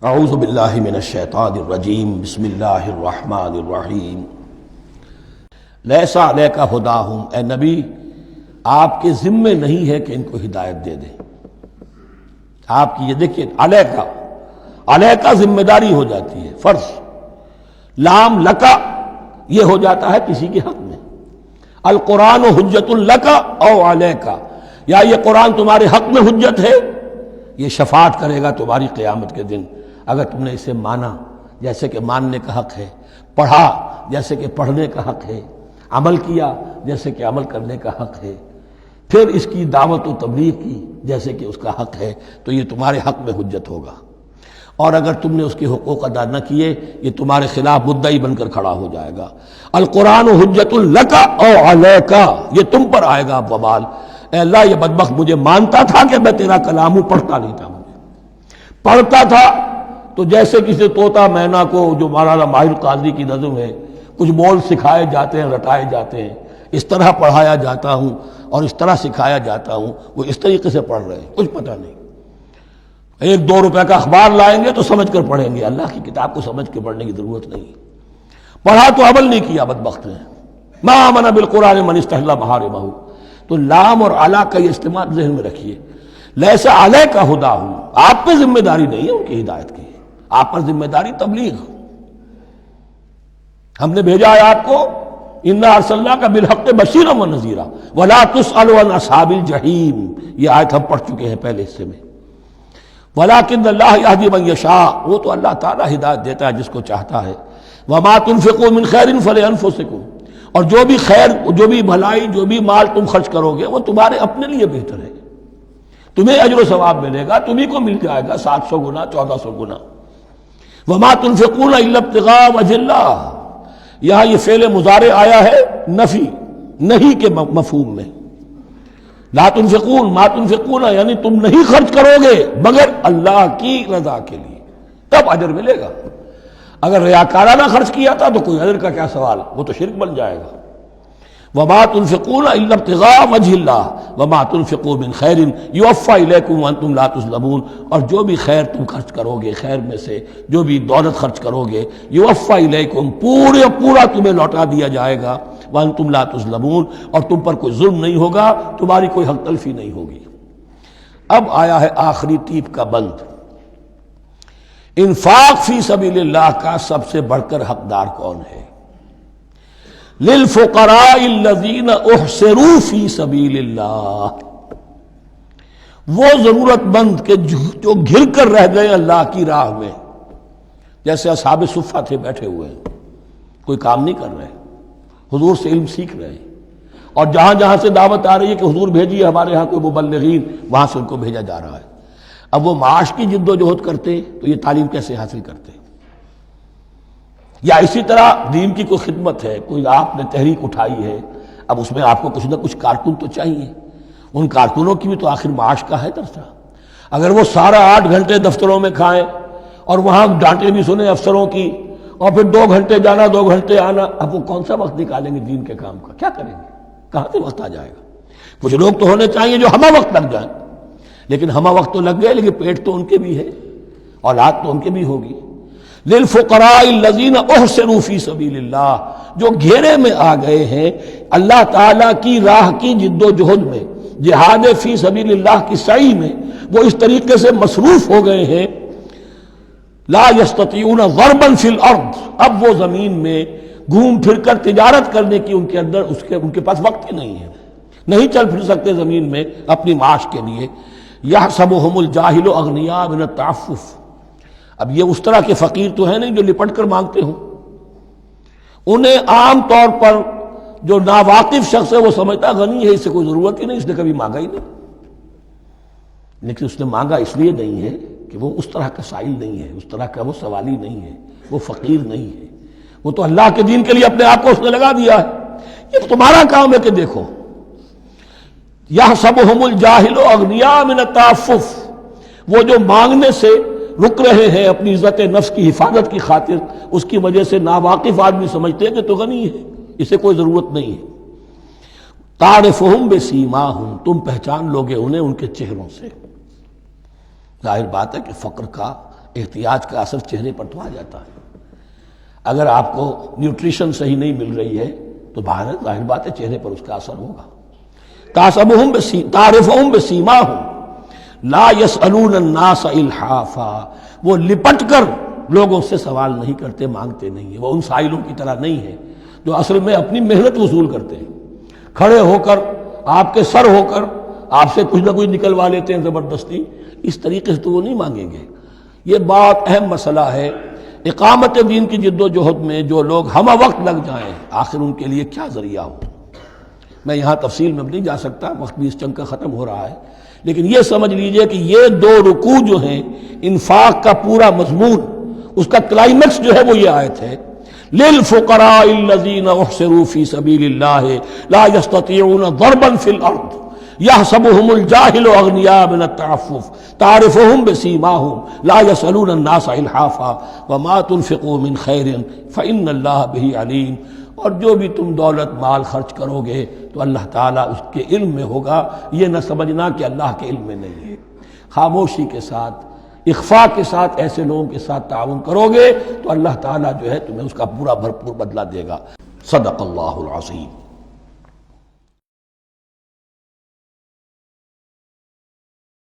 اعوذ باللہ من الشیطان الرجیم بسم اللہ الرحمن الرحیم لیس علیک ہداہم، اے نبی آپ کے ذمے نہیں ہے کہ ان کو ہدایت دے دیں۔ آپ کی یہ دیکھیے علیکا ذمہ داری ہو جاتی ہے، فرض۔ لام لکا یہ ہو جاتا ہے کسی کے حق میں۔ القرآن حجت لکا او علیکا، یا یہ قرآن تمہارے حق میں حجت ہے، یہ شفاعت کرے گا تمہاری قیامت کے دن اگر تم نے اسے مانا جیسے کہ ماننے کا حق ہے، پڑھا جیسے کہ پڑھنے کا حق ہے، عمل کیا جیسے کہ عمل کرنے کا حق ہے، پھر اس کی دعوت و تبلیغ کی جیسے کہ اس کا حق ہے، تو یہ تمہارے حق میں حجت ہوگا۔ اور اگر تم نے اس کے حقوق ادا نہ کیے، یہ تمہارے خلاف مدعی بن کر کھڑا ہو جائے گا۔ القرآن حجت لک او علیک، یہ تم پر آئے گا وبال۔ اے اللہ یہ بدبخت مجھے مانتا تھا کہ میں تیرا کلام ہوں، پڑھتا نہیں تھا، مجھے پڑھتا تھا تو جیسے کسی طوطا مینا کو، جو مولانا ماہر قاضی کی نظم ہے، کچھ بول سکھائے جاتے ہیں، رٹائے جاتے ہیں، اس طرح پڑھایا جاتا ہوں اور اس طرح سکھایا جاتا ہوں، وہ اس طریقے سے پڑھ رہے ہیں، کچھ پتہ نہیں۔ 1-2 روپے کا اخبار لائیں گے تو سمجھ کر پڑھیں گے، اللہ کی کتاب کو سمجھ کے پڑھنے کی ضرورت نہیں۔ پڑھا تو عمل نہیں کیا بدبخت نے۔ ما آمن بالقرآن من استحل محارمہ، تو لام اور علا کا یہ استعمال ذہن میں رکھیے۔ لیس علیک ہداہم، آپ پہ ذمہ داری نہیں ہے ان کی ہدایت کی، آپ پر ذمہ داری تبلیغ۔ ہم نے بھیجا ہے آپ کو، انا ارسلناک بالحق بشیرا ونذیرا ولا تسأل عن اصحاب الجحیم، یہ آیت ہم پڑھ چکے ہیں پہلے حصے میں۔ ولکن اللہ یہدی من یشاء، وہ تو اللہ تعالیٰ ہدایت دیتا ہے جس کو چاہتا ہے۔ وما تنفقوا من خیر فلانفسکم، اور جو بھی خیر، جو بھی بھلائی، جو بھی مال تم خرچ کرو گے وہ تمہارے اپنے لیے بہتر ہے، تمہیں اجر و ثواب ملے گا، تمہیں کو مل جائے گا 700 گنا 1400 گنا۔ وما تنفقون الا ابتغاء وجه اللہ، یہاں یہ فعل مضارع آیا ہے نفی نہیں کے مفہوم میں۔ لا تنفقون، ما تنفقون یعنی تم نہیں خرچ کرو گے مگر اللہ کی رضا کے لیے، تب اجر ملے گا۔ اگر ریاکارانہ خرچ کیا تھا تو کوئی اجر کا کیا سوال، وہ تو شرک بن جائے گا۔ وما تنفقون الا ابتغاء وجه اللہ وما تنفقوا من خیر یوفى الیکم وانتم لا تظلمون، اور جو بھی خیر تم خرچ کرو گے، خیر میں سے جو بھی دولت خرچ کرو گے، یوفى الیکم، پورا تمہیں لوٹا دیا جائے گا، وانتم لا تظلمون، اور تم پر کوئی ظلم نہیں ہوگا، تمہاری کوئی حق تلفی نہیں ہوگی۔ اب آیا ہے آخری ٹیپ کا بند۔ انفاق فی سبیل اللہ کا سب سے بڑھ کر حقدار کون ہے؟ للفقراء الذین احصروا فی سبیل اللہ، وہ ضرورت مند کہ جو گھر کر رہ گئے اللہ کی راہ میں، جیسے اصحاب صفہ تھے، بیٹھے ہوئے ہیں، کوئی کام نہیں کر رہے، حضور سے علم سیکھ رہے ہیں، اور جہاں جہاں سے دعوت آ رہی ہے کہ حضور بھیجیے ہمارے ہاں کوئی مبلغین، وہاں سے ان کو بھیجا جا رہا ہے۔ اب وہ معاش کی جد و جہد کرتے تو یہ تعلیم کیسے حاصل کرتے؟ یا اسی طرح دین کی کوئی خدمت ہے، کوئی آپ نے تحریک اٹھائی ہے، اب اس میں آپ کو کچھ نہ کچھ کارکن تو چاہیے، ان کارکنوں کی بھی تو آخر معاش کا ہے درسا۔ اگر وہ سارا 8 گھنٹے دفتروں میں کھائیں اور وہاں ڈانٹیں بھی سنیں افسروں کی، اور پھر 2 گھنٹے جانا 2 گھنٹے آنا، اب وہ کون سا وقت نکالیں گے دین کے کام کا؟ کیا کریں گے؟ کہاں سے وقت آ جائے گا؟ کچھ لوگ تو ہونے چاہیے جو ہمہ وقت لگ جائیں، لیکن ہمہ وقت تو لگ گئے، لیکن پیٹ تو ان کے بھی ہے، اولاد تو ان کے بھی ہوگی۔ للفقراء الذین احصروا فی سبیل اللہ، جو گھیرے میں آ گئے ہیں اللہ تعالیٰ کی راہ کی جد و جہد میں، جہاد فی سبیل اللہ کی سعی میں، وہ اس طریقے سے مصروف ہو گئے ہیں، لا یستطیعون ضربا فی الارض، اب وہ زمین میں گھوم پھر کر تجارت کرنے کی ان کے اندر ان کے پاس وقت ہی نہیں ہے، نہیں چل پھر سکتے زمین میں اپنی معاش کے لیے۔ یحسبهم الجاہل اغنیاء من التعفف، اب یہ اس طرح کے فقیر تو ہیں نہیں جو لپٹ کر مانگتے ہوں، انہیں عام طور پر جو ناواقف شخص ہے وہ سمجھتا غنی ہے، اس سے کوئی ضرورت ہی نہیں، اس نے کبھی مانگا ہی نہیں۔ لیکن اس نے مانگا اس لیے نہیں ہے کہ وہ اس طرح کا سائل نہیں ہے، اس طرح کا وہ سوالی نہیں ہے، وہ فقیر نہیں ہے، وہ تو اللہ کے دین کے لیے اپنے آپ کو اس نے لگا دیا ہے۔ یہ تمہارا کام ہے کہ دیکھو، یحسبهم الجاہل اغنیاء من التعفف، وہ جو مانگنے سے رک رہے ہیں اپنی عزت نفس کی حفاظت کی خاطر، اس کی وجہ سے ناواقف آدمی سمجھتے ہیں کہ تو غنی ہے، اسے کوئی ضرورت نہیں ہے۔ تعرفهم بسیماہم، تم پہچان لوگے انہیں ان کے چہروں سے۔ ظاہر بات ہے کہ فقر کا احتیاط کا اثر چہرے پر تو آ جاتا ہے۔ اگر آپ کو نیوٹریشن صحیح نہیں مل رہی ہے تو ظاہر بات ہے چہرے پر اس کا اثر ہوگا۔ تعرفہم بسیماہم لا یسألون الناس الحافا، وہ لپٹ کر لوگوں سے سوال نہیں کرتے، مانگتے نہیں ہیں، وہ ان سائلوں کی طرح نہیں ہے جو اصل میں اپنی محنت وصول کرتے ہیں، کھڑے ہو کر آپ کے سر ہو کر آپ سے کچھ نہ کچھ نکلوا لیتے ہیں زبردستی، اس طریقے سے تو وہ نہیں مانگیں گے۔ یہ بات اہم مسئلہ ہے۔ اقامت دین کی جد و جہد میں جو لوگ ہمہ وقت لگ جائیں، آخر ان کے لیے کیا ذریعہ ہو۔ میں یہاں تفصیل میں نہیں جا سکتا، وقت بھی اس چنگ کا ختم ہو رہا ہے، لیکن یہ سمجھ لیجئے کہ یہ دو رکوع جو ہیں، انفاق کا پورا مضمون، اس کا کلائمیکس جو ہے وہ یہ آیت ہے، للفقراء الذین احصروا فی سبیل اللہ لا یستطیعون ضربا فی الارض یحسبهم الجاہل اغنیاء من التعفف تعرفهم بسیماہم لا یسألون الناس الحافا وما تنفقوا من خیر فإن اللہ بہ علیم۔ اور جو بھی تم دولت مال خرچ کرو گے تو اللہ تعالیٰ اس کے علم میں ہوگا، یہ نہ سمجھنا کہ اللہ کے علم میں نہیں ہے۔ خاموشی کے ساتھ، اخفاء کے ساتھ ایسے لوگوں کے ساتھ تعاون کرو گے تو اللہ تعالیٰ جو ہے تمہیں اس کا پورا بھرپور بدلہ دے گا۔ صدق اللہ العظیم۔